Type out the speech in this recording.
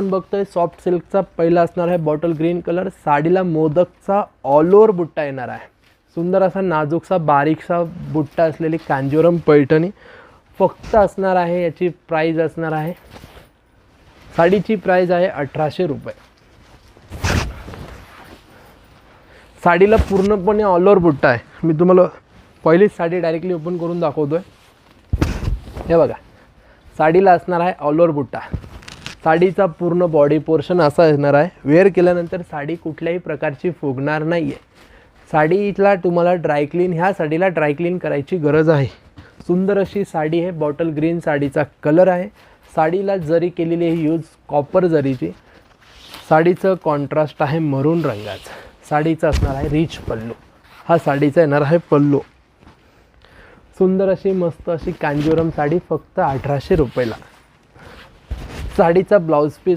आपण बघतोय सॉफ्ट सिल्कचा पहिला असणार आहे बॉटल ग्रीन कलर. साडीला मोदकचा ऑल ओव्हर बुट्टा येणार आहे. सुंदर असा नाजूकसा बारीकसा बुट्टा असलेली कांजीवरम पैठणी फक्त असणार आहे. याची प्राइस असणार आहे, साडीची प्राइस आहे 1800 रुपये. साडीला पूर्णपणे ऑल ओव्हर बुट्टा आहे. मी तुम्हाला पहिलीच साडी डायरेक्टली ओपन करून दाखवतोय. हे बघा, साडीला असणार आहे ऑल ओव्हर बुट्टा. साडीचा पूर्ण बॉडी पोर्शन असा असणार आहे. वेअर केल्यानंतर साडी कुठल्याही प्रकारची फुगणार नाही आहे. साडीला तुम्हाला ड्रायक्लीन, ह्या साडीला ड्रायक्लीन करायची गरज आहे. सुंदर अशी साडी आहे. बॉटल ग्रीन साडीचा कलर आहे. साडीला जरी केलेली आहे यूज कॉपर जरीची. साडीचं कॉन्ट्रास्ट आहे मरून रंगाचं. साडीचा असणार आहे रिच पल्लू. हा साडीचा येणार आहे पल्लू. सुंदर अशी मस्त अशी कांजीवरम साडी फक्त 1800 रुपयाला. साडीचा ब्लाउज पीस